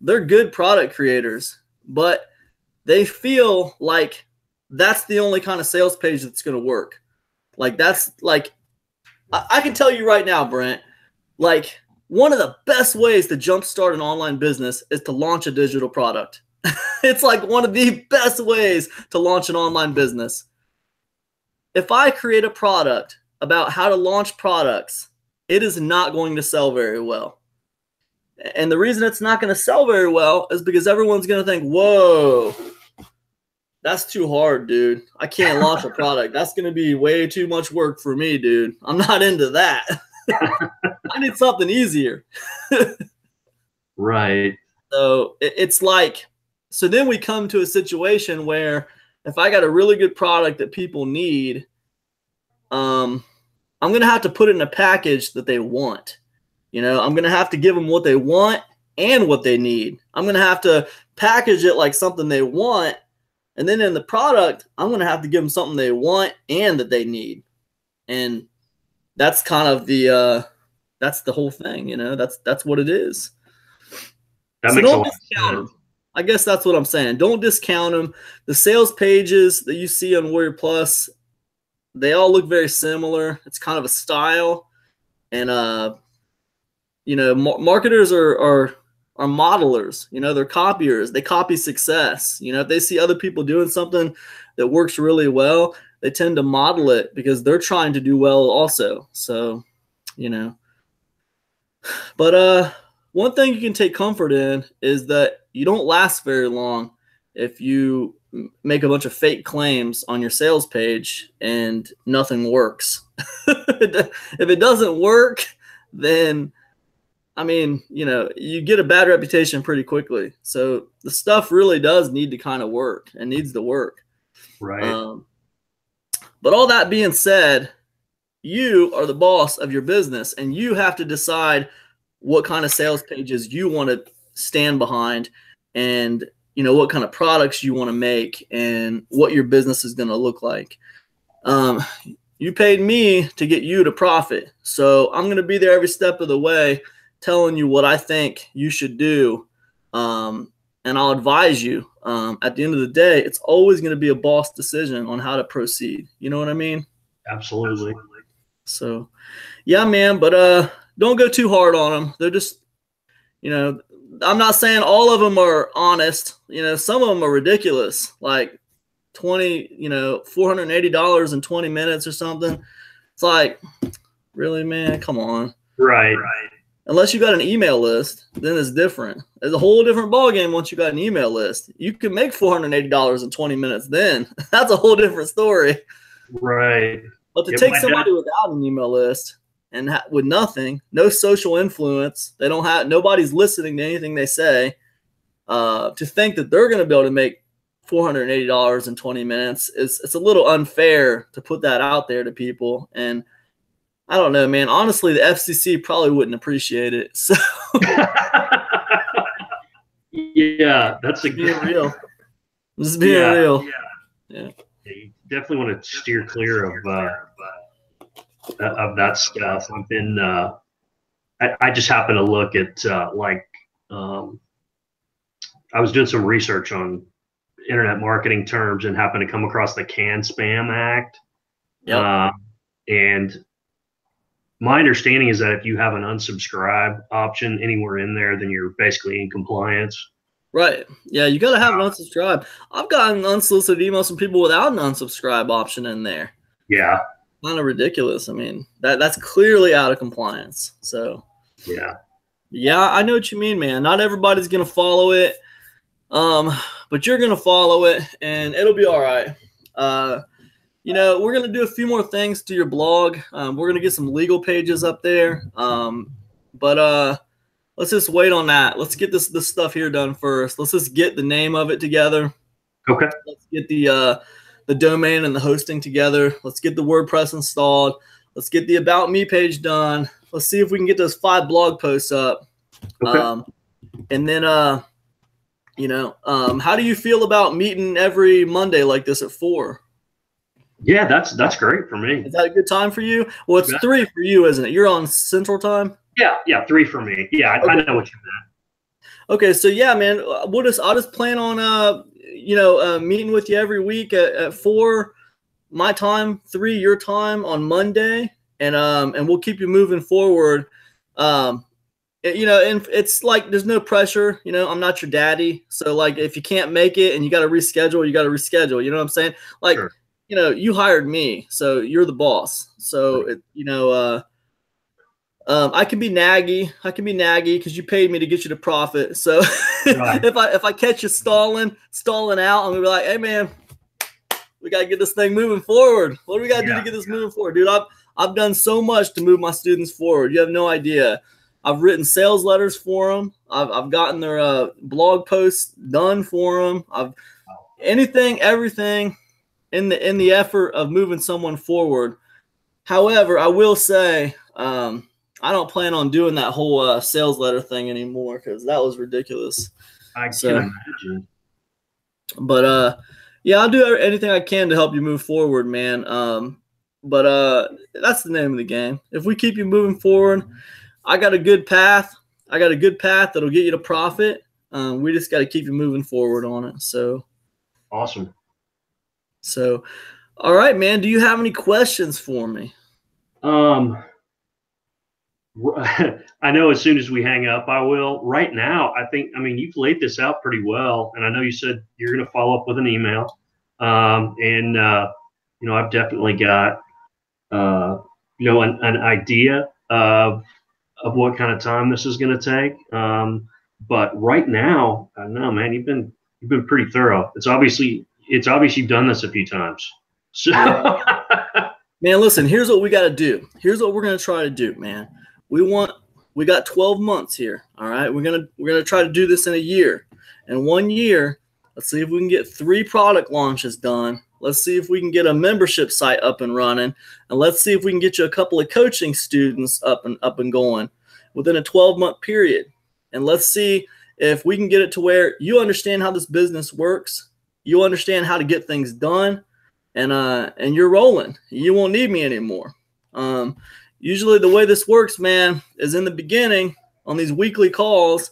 they're good product creators, but they feel like that's the only kind of sales page that's going to work. Like, that's like, I can tell you right now, Brent, like, one of the best ways to jumpstart an online business is to launch a digital product. It's like one of the best ways to launch an online business. If I create a product about how to launch products, it is not going to sell very well. And the reason it's not going to sell very well is because everyone's going to think, whoa, that's too hard, dude. I can't launch a product. That's going to be way too much work for me, dude. I'm not into that. I need something easier. Right. So it's like, so then we come to a situation where if I got a really good product that people need, I'm going to have to put it in a package that they want. I'm going to have to give them what they want and what they need. I'm going to have to package it like something they want. And then in the product, I'm going to have to give them something they want and that they need. And that's kind of the that's the whole thing. You know, that's what it is. That So makes a don't lot of discount sense. them. I guess that's what I'm saying. Don't discount them. The sales pages that you see on Warrior Plus, they all look very similar. It's kind of a style, and you know, marketers are modelers. You know, they're copiers. They copy success. You know, if they see other people doing something that works really well, they tend to model it because they're trying to do well also. So, you know, but one thing you can take comfort in is that you don't last very long if you make a bunch of fake claims on your sales page and nothing works. If it doesn't work, then I mean, you know, you get a bad reputation pretty quickly. So the stuff really does need to kind of work and needs to work. Right. But all that being said, you are the boss of your business, and you have to decide what kind of sales pages you want to stand behind, and you know what kind of products you want to make, and what your business is going to look like. You paid me to get you to profit, so I'm going to be there every step of the way, telling you what I think you should do, and I'll advise you. At the end of the day, it's always going to be a boss decision on how to proceed. You know what I mean? Absolutely. So, yeah, man. But don't go too hard on them. They're just, you know, I'm not saying all of them are honest. You know, some of them are ridiculous, like $480 in 20 minutes or something. It's like, really, man? Come on. Right. Unless you got an email list, then it's different. It's a whole different ballgame once you got an email list. You can make $480 in 20 minutes then. That's a whole different story. Right. But to take somebody without an email list and with nothing, no social influence, they don't have, nobody's listening to anything they say, to think that they're going to be able to make $480 in 20 minutes, it's a little unfair to put that out there to people. And I don't know, man. Honestly, the FCC probably wouldn't appreciate it. So yeah, that's being real. Just being real. Yeah. You definitely want to steer clear of that stuff. I've been I just happened to look at I was doing some research on internet marketing terms and happened to come across the CAN-SPAM Act. Yep. And my understanding is that if you have an unsubscribe option anywhere in there, then you're basically in compliance. Right. Yeah, you got to have an unsubscribe. I've gotten unsolicited emails from people without an unsubscribe option in there. Yeah. Kind of ridiculous. I mean, that's clearly out of compliance. So, yeah, I know what you mean, man. Not everybody's going to follow it, but you're going to follow it, and it'll be all right. You know, we're going to do a few more things to your blog. We're going to get some legal pages up there. But let's just wait on that. Let's get this stuff here done first. Let's just get the name of it together. Okay. Let's get the domain and the hosting together. Let's get the WordPress installed. Let's get the About Me page done. Let's see if we can get those 5 blog posts up. Okay. And then, you know, how do you feel about meeting every Monday like this at 4? Yeah, that's great for me. Is that a good time for you? Well, it's 3 for you, isn't it? You're on Central Time? Yeah, 3 for me. Yeah, okay. I know what you meant. Okay, so yeah, man, I'll just plan on meeting with you every week at 4 my time, 3 your time on Monday, and we'll keep you moving forward. You know, and it's like there's no pressure. You know, I'm not your daddy, so like if you can't make it and you got to reschedule, you got to reschedule. You know what I'm saying? Like. Sure. You know, you hired me, so you're the boss. So, I can be naggy. Because you paid me to get you to profit. So right. if I catch you stalling out, I'm gonna be like, hey man, we gotta get this thing moving forward. What do we gotta do to get this moving forward, dude? I've done so much to move my students forward. You have no idea. I've written sales letters for them. I've gotten their blog posts done for them. Everything. In the effort of moving someone forward. However, I will say I don't plan on doing that whole sales letter thing anymore because that was ridiculous. I can imagine. But yeah, I'll do anything I can to help you move forward, man. But that's the name of the game. If we keep you moving forward, I got a good path. I got a good path that'll get you to profit. We just got to keep you moving forward on it. So awesome. So, all right, man. Do you have any questions for me? I know as soon as we hang up, I will. Right now, I mean, you've laid this out pretty well, and I know you said you're going to follow up with an email. You know, I've definitely got, you know, an idea of what kind of time this is going to take. But right now, I don't know, man, you've been pretty thorough. It's obviously you've done this a few times. So, man, listen, here's what we got to do. Here's what we're going to try to do, man. We got 12 months here. All right. We're going to try to do this in a year. In 1 year, let's see if we can get 3 product launches done. Let's see if we can get a membership site up and running. And let's see if we can get you a couple of coaching students up and going within a 12-month period. And let's see if we can get it to where you understand how this business works. You understand how to get things done, and you're rolling. You won't need me anymore. Usually the way this works, man, is in the beginning on these weekly calls,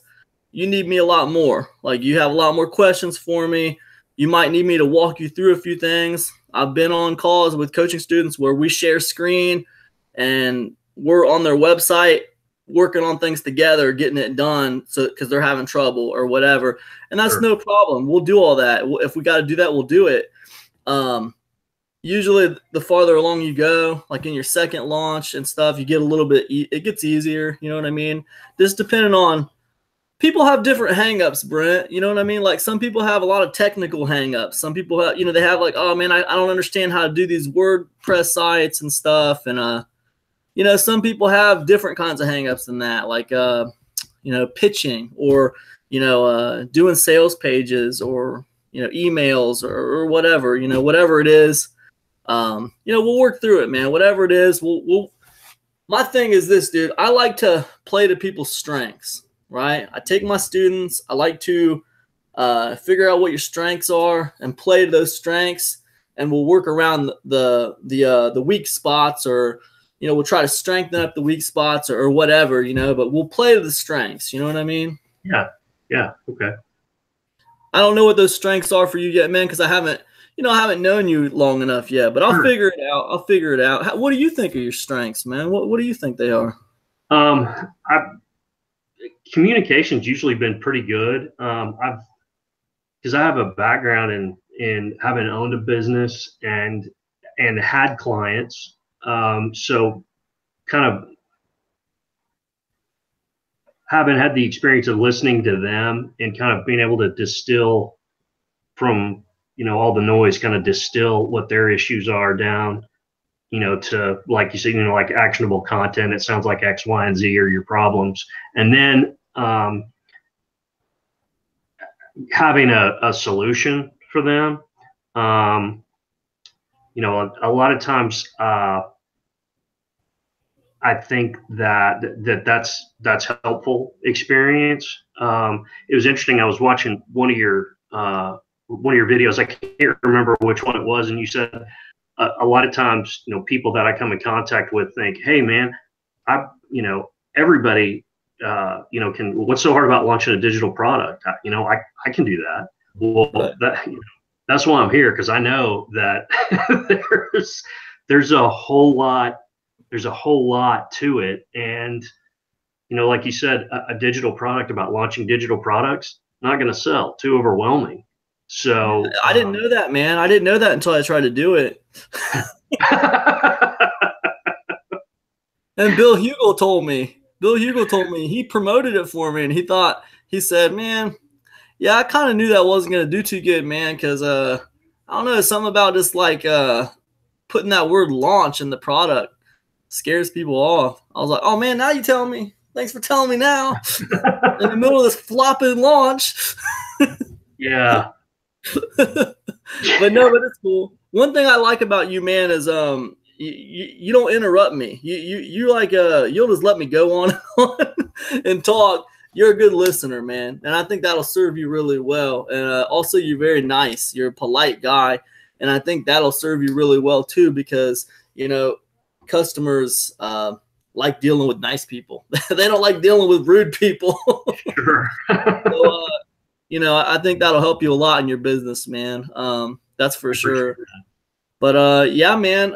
you need me a lot more. Like, you have a lot more questions for me. You might need me to walk you through a few things. I've been on calls with coaching students where we share screen and we're on their website working on things together, getting it done, so because they're having trouble or whatever. And that's no problem. We'll do all that. If we got to do that, we'll do it. Usually the farther along you go, like in your second launch and stuff, you get a little bit, it gets easier. You know what I mean? Just depending on, people have different hangups, Brent. You know what I mean? Like, some people have a lot of technical hangups. Some people have, you know, they have like, oh man, I don't understand how to do these WordPress sites and stuff. And, you know, some people have different kinds of hangups than that, like, you know, pitching or, you know, doing sales pages or, you know, emails or whatever, you know, whatever it is. You know, we'll work through it, man. Whatever it is, my thing is this, dude. I like to play to people's strengths, right? I take my students. I like to figure out what your strengths are and play to those strengths, and we'll work around the weak spots, or, you know, we'll try to strengthen up the weak spots or whatever, you know. But we'll play to the strengths. You know what I mean? Yeah. Okay. I don't know what those strengths are for you yet, man, because I haven't known you long enough yet, but I'll figure it out. What do you think are your strengths, man? What do you think they are? Communication's usually been pretty good. Because I have a background in having owned a business and had clients. So kind of having had the experience of listening to them and kind of being able to distill from, you know, all the noise, kind of distill what their issues are down, you know, to, like you said, you know, like actionable content. It sounds like X, Y, and Z are your problems. And then having a solution for them. You know, a lot of times I think that's helpful experience. It was interesting. I was watching one of your videos. I can't remember which one it was, and you said a lot of times, you know, people that I come in contact with think, "Hey, man, you know, everybody, you know, what's so hard about launching a digital product? You know, I can do that." Well, that's why I'm here, because I know that there's a whole lot to it. And, you know, like you said, a digital product, about launching digital products, not going to sell, too overwhelming. So I didn't know that, man. I didn't know that until I tried to do it. And Bill Hugel told me he promoted it for me, and he said, man, yeah, I kind of knew that wasn't going to do too good, man. Cause, I don't know, something about just like, putting that word launch in the product scares people off. I was like, oh man, now you tell me. Thanks for telling me now. In the middle of this flopping launch. Yeah. But no, but it's cool. One thing I like about you, man, is you don't interrupt me. You like you'll just let me go on and talk. You're a good listener, man, and I think that'll serve you really well. And also, you're very nice. You're a polite guy, and I think that'll serve you really well too, because, you know, customers like dealing with nice people. They don't like dealing with rude people. Sure. So, I think that'll help you a lot in your business, man. That's for sure. But yeah, man,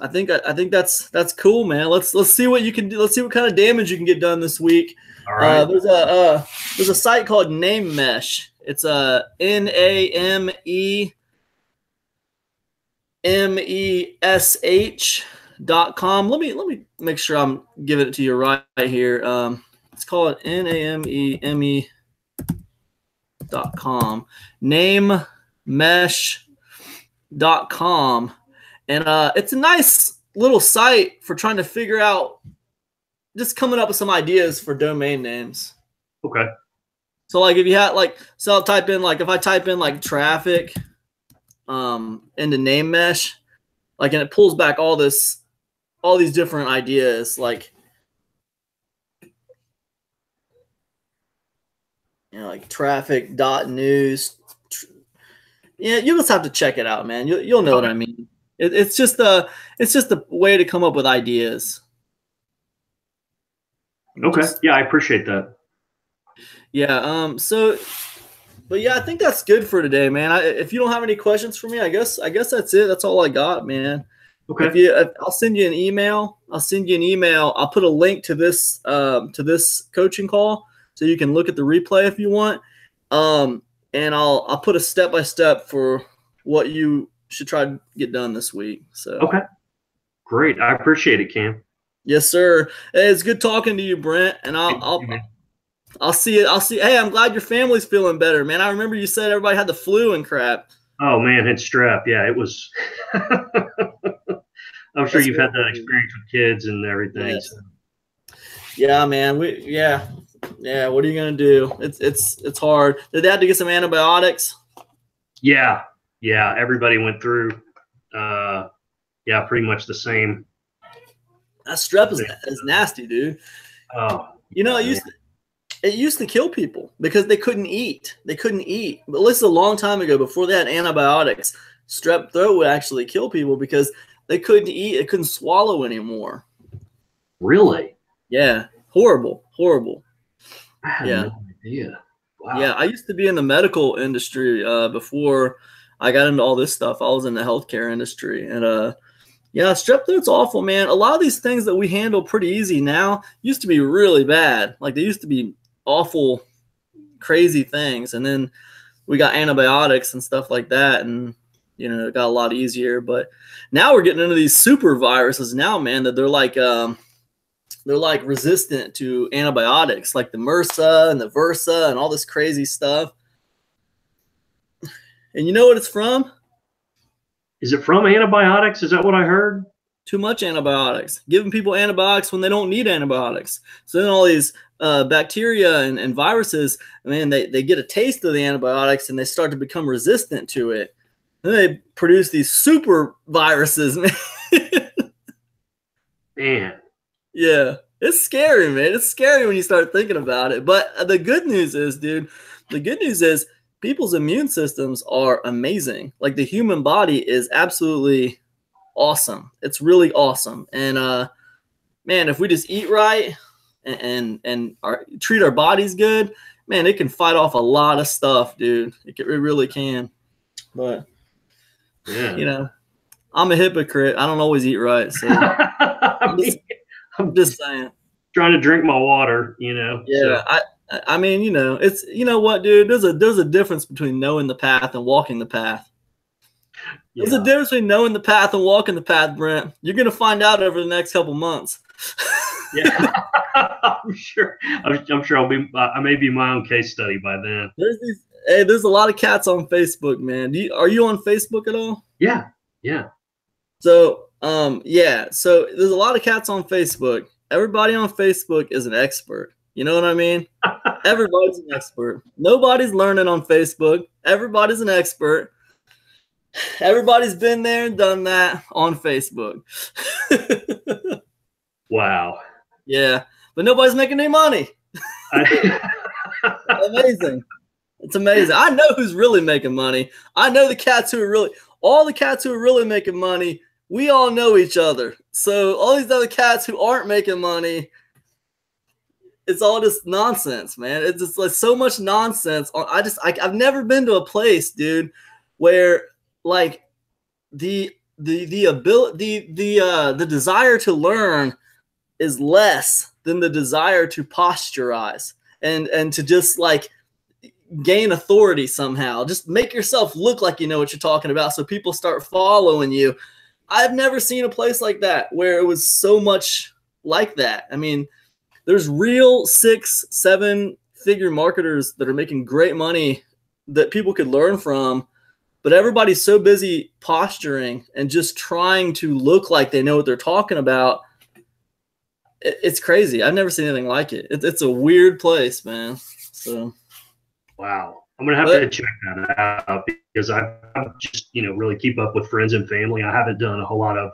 I think that's cool, man. Let's see what you can do. Let's see what kind of damage you can get done this week. All right. There's a site called Name Mesh. It's NAMEMESH.com. Let me make sure I'm giving it to you right here. It's called NAMEME.com. NameMesh.com. And it's a nice little site for trying to figure out, just coming up with some ideas for domain names. Okay. So like if you had so I'll type in if I type in traffic into Name Mesh, and it pulls back all these different ideas, traffic.news. Yeah, you just have to check it out, man. You'll know what I mean. It's just a way to come up with ideas. Okay. Yeah, I appreciate that. Yeah. But yeah, I think that's good for today, man. If you don't have any questions for me, I guess that's it. That's all I got, man. Okay. I'll send you an email. I'll put a link to this coaching call so you can look at the replay if you want. And I'll put a step-by-step for what you should try to get done this week. So okay. Great. I appreciate it, Cam. Yes, sir. Hey, it's good talking to you, Brent. And I'll see it. Hey, I'm glad your family's feeling better, man. I remember you said everybody had the flu and crap. Oh man, it's strep. Yeah, it was. I'm sure you've had that experience with kids and everything. Yes. So. Yeah, man. Yeah. What are you gonna do? It's hard. Did they have to get some antibiotics? Yeah. Everybody went through. Pretty much the same. That strep is nasty, dude. Oh, it used to kill people because they couldn't eat. But this is a long time ago, before they had antibiotics. Strep throat would actually kill people because they couldn't eat. They couldn't swallow anymore. Really? Yeah. Horrible. I had no idea. Wow. Yeah, I used to be in the medical industry before I got into all this stuff. I was in the healthcare industry, and strep throat's awful, man. A lot of these things that we handle pretty easy now used to be really bad. They used to be awful, crazy things, and then we got antibiotics and stuff like that, and it got a lot easier. But now we're getting into these super viruses now, man, that they're resistant to antibiotics, like the MRSA and the Versa and all this crazy stuff. And you know what it's from? Is it from antibiotics? Is that what I heard? Too much antibiotics. Giving people antibiotics when they don't need antibiotics. So then all these bacteria and viruses, man, they get a taste of the antibiotics and they start to become resistant to it. Then they produce these super viruses, man. Man. Yeah, it's scary, man. It's scary when you start thinking about it. But the good news is, dude, people's immune systems are amazing. The human body is absolutely awesome. It's really awesome. And man, if we just eat right and treat our bodies good, man, it can fight off a lot of stuff, dude. It really can. But yeah, I'm a hypocrite. I don't always eat right. So I'm just saying. Trying to drink my water, Yeah. So. I mean, it's what, dude. There's a difference between knowing the path and walking the path. Yeah. There's a difference between knowing the path and walking the path, Brent. You're gonna find out over the next couple months. Yeah, I'm sure. I may be my own case study by then. There's a lot of cats on Facebook, man. Are you on Facebook at all? Yeah. So So there's a lot of cats on Facebook. Everybody on Facebook is an expert. You know what I mean? Everybody's an expert. Nobody's learning on Facebook. Everybody's an expert. Everybody's been there and done that on Facebook. Wow. Yeah. But nobody's making any money. Amazing. It's amazing. I know who's really making money. I know all the cats who are really making money. We all know each other. So all these other cats who aren't making money, it's all just nonsense, man. It's just like so much nonsense. I've never been to a place, dude, where like the ability, the desire to learn is less than the desire to posturize and to just like gain authority somehow. Just make yourself look like you know what you're talking about so people start following you. I've never seen a place like that where it was so much like that. I mean, there's real 6-7 figure marketers that are making great money that people could learn from, but everybody's so busy posturing and just trying to look like they know what they're talking about. It's crazy. I've never seen anything like it. It's a weird place, man. So, wow. I'm going to have to check that out because I just, really keep up with friends and family. I haven't done a whole lot of,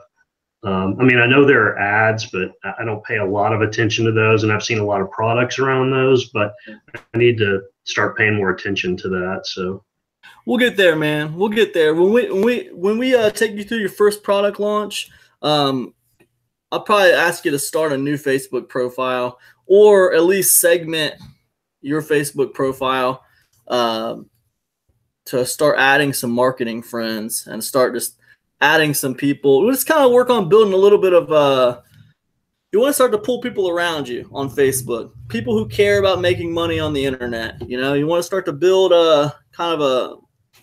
I mean, I know there are ads, but I don't pay a lot of attention to those. And I've seen a lot of products around those, but I need to start paying more attention to that. So we'll get there, man. We'll get there. When we take you through your first product launch, I'll probably ask you to start a new Facebook profile or at least segment your Facebook profile to start adding some marketing friends and start just adding some people. We'll just kind of work on building a little bit of you want to start to pull people around you on Facebook, people who care about making money on the internet. You want to start to build a kind of a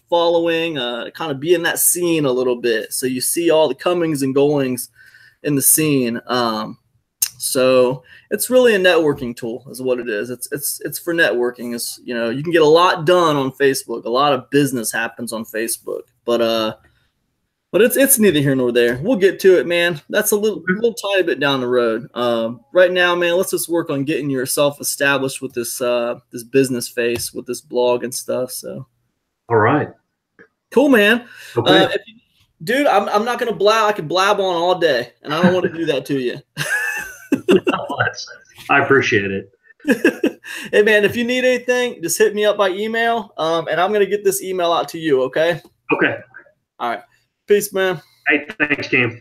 following, kind of be in that scene a little bit. So you see all the comings and goings in the scene. So it's really a networking tool is what it is. It's for networking. It's, you can get a lot done on Facebook. A lot of business happens on Facebook, but it's neither here nor there. We'll get to it, man. That's a little tiny bit down the road. Right now, man, let's just work on getting yourself established with this this business face with this blog and stuff. So, all right, cool, man. Okay. Dude, I'm not gonna blab. I could blab on all day, and I don't want to do that to you. I appreciate it. Hey, man, if you need anything, just hit me up by email, and I'm gonna get this email out to you. Okay. Okay. All right. Peace, man. Hey, thanks, Cam.